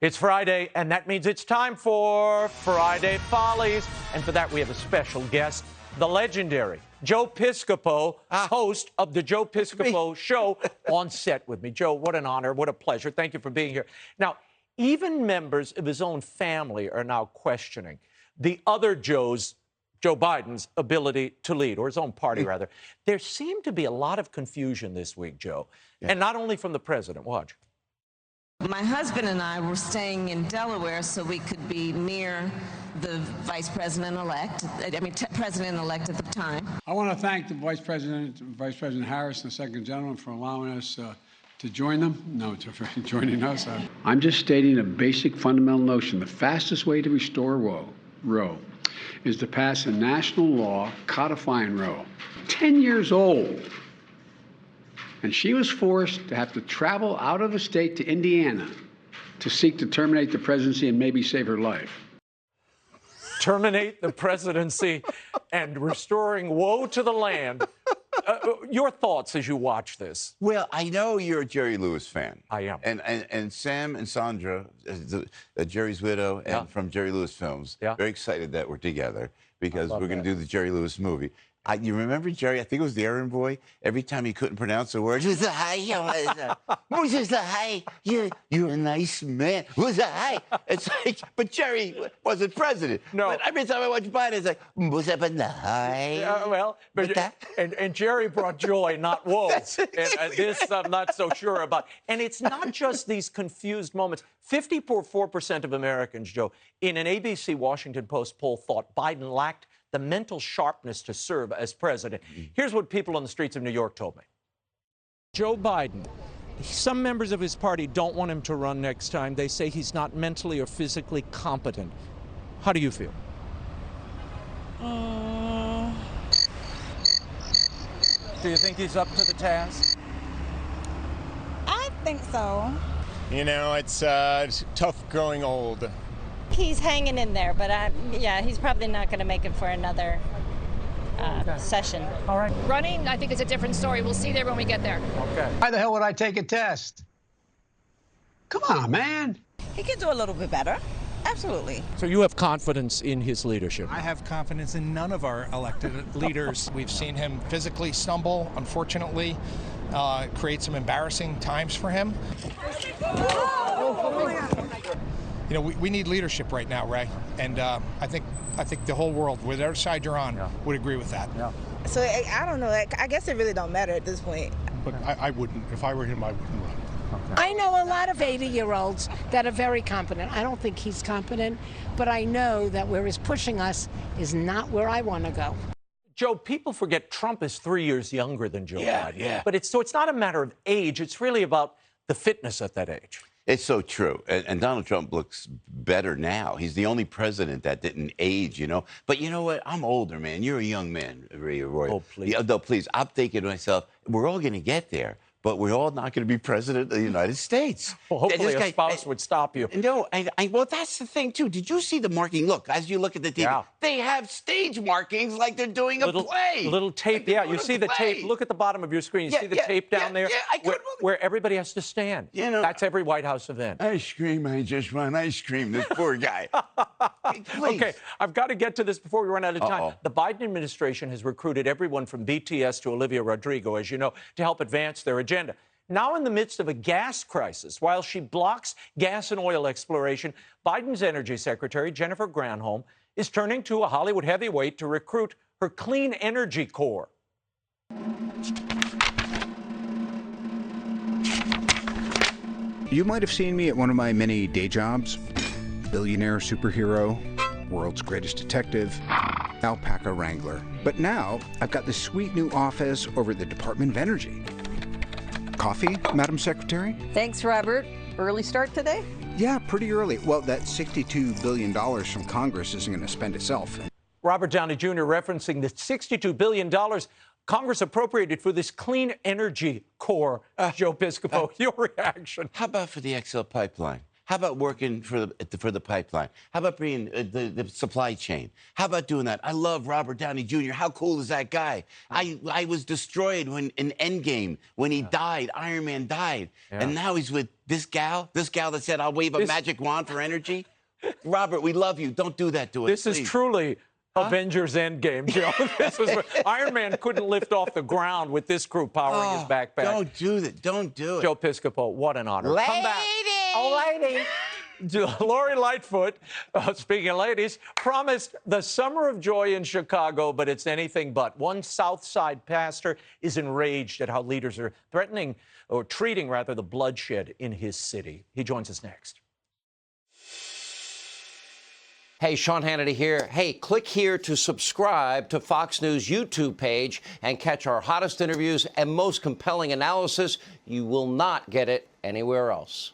It's Friday, and that means it's time for Friday Follies. And for that, we have a special guest, the legendary Joe Piscopo, host of the Joe Piscopo Show, on set with me. Joe, what an honor, what a pleasure. Thank you for being here. Now, even members of his own family are now questioning the other Joe's, Joe Biden's, ability to lead, or his own party, rather. There seemed to be a lot of confusion this week, Joe, and not only from the president. Watch. My husband and I were staying in Delaware so we could be near the vice president-elect, president-elect at the time. I want to thank the Vice President Harris and the Second Gentleman for allowing us to join them. No, for joining us. I'm just stating a basic fundamental notion. The fastest way to restore Roe is to pass a national law codifying Roe. 10 years old. And she was forced to have to travel out of the state to Indiana to seek to terminate the presidency and maybe save her life. Terminate the presidency and restoring woe to the land. Your thoughts as you watch this? Well, I know you're a Jerry Lewis fan. I am. And Sam and Sandra, Jerry's widow, and from Jerry Lewis films, very excited that we're together because we're going to do the Jerry Lewis movie. You remember Jerry? I think it was the errand boy. Every time he couldn't pronounce a word, you're a nice man. It's like, but Jerry wasn't president. No. But every time I watch Biden, it's like, and Jerry brought joy, not woe. And this I'm not so sure about. And it's not just these confused moments. 54% of Americans, Joe, in an ABC Washington Post poll thought Biden lacked the mental sharpness to serve as president. Here's what people on the streets of New York told me. Joe Biden, some members of his party don't want him to run next time. They say he's not mentally or physically competent. How do you feel? Do you think he's up to the task? I think so. You know, it's tough growing old. He's hanging in there, but yeah, he's probably not going to make it for another session. All right. Running, I think, is a different story. We'll see there when we get there. Okay. Why the hell would I take a test? Come on, man. He can do a little bit better. Absolutely. So you have confidence in his leadership? I have confidence in none of our elected leaders. We've seen him physically stumble, unfortunately, create some embarrassing times for him. You know, we need leadership right now, Ray, and I think the whole world, whatever side you're on, would agree with that. Yeah. So I don't know. I guess it really don't matter at this point. But I wouldn't. If I were him, I wouldn't run. Okay. I know a lot of 80-year-olds that are very competent. I don't think he's competent, but I know that where he's pushing us is not where I want to go. Joe, people forget Trump is 3 years younger than Joe Biden. Yeah. But it's not a matter of age. It's really about the fitness at that age. It's so true. And Donald Trump looks better now. He's the only president that didn't age, you know. But you know what? I'm older, man. You're a young man, Ray. Oh, please. Yeah, no, please. I'm thinking to myself, we're all going to get there, but we're all not going to be president of the United States. Well, hopefully a spouse would stop you. No, well, that's the thing, too. Did you see the marking? Look, as you look at the TV, they have stage markings like they're doing a play. Little tape, you see the tape. Look at the bottom of your screen. You see the tape down there where everybody has to stand. You know, that's every White House event. Ice cream, I just want ice cream, this poor guy. Okay, I've got to get to this before we run out of time. The Biden administration has recruited everyone from BTS to Olivia Rodrigo, as you know, to help advance their agenda. Now in the midst of a gas crisis, while she blocks gas and oil exploration, Biden's energy secretary, Jennifer Granholm, is turning to a Hollywood heavyweight to recruit her clean energy corps. You might have seen me at one of my many day jobs. Billionaire superhero, world's greatest detective, alpaca wrangler. But now I've got this sweet new office over at the Department of Energy. Coffee, Madam Secretary? Thanks, Robert. Early start today? Yeah, pretty early. Well, that $62 billion from Congress isn't going to spend itself. Robert Downey Jr. referencing the $62 billion Congress appropriated for this clean energy corps. Joe Piscopo, your reaction? How about for the XL pipeline? How about working for the pipeline? How about being the supply chain? How about doing that? I love Robert Downey Jr. How cool is that guy? I was destroyed when in Endgame, when he died, Iron Man died. Yeah. And now he's with this gal that said, I'll wave a magic wand for energy. Robert, we love you. Don't do that to us. This please. is truly Avengers Endgame, Joe. This was Iron Man couldn't lift off the ground with this crew powering his backpack. Don't do that. Don't do it. Joe Piscopo, what an honor. Lady! Come back. Oh, lady. Lori Lightfoot, speaking of ladies, promised the summer of joy in Chicago, but it's anything but. One South Side pastor is enraged at how leaders are threatening or treating, rather, the bloodshed in his city. He joins us next. Hey, Sean Hannity here. Hey, click here to subscribe to Fox News YouTube page and catch our hottest interviews and most compelling analysis. You will not get it anywhere else.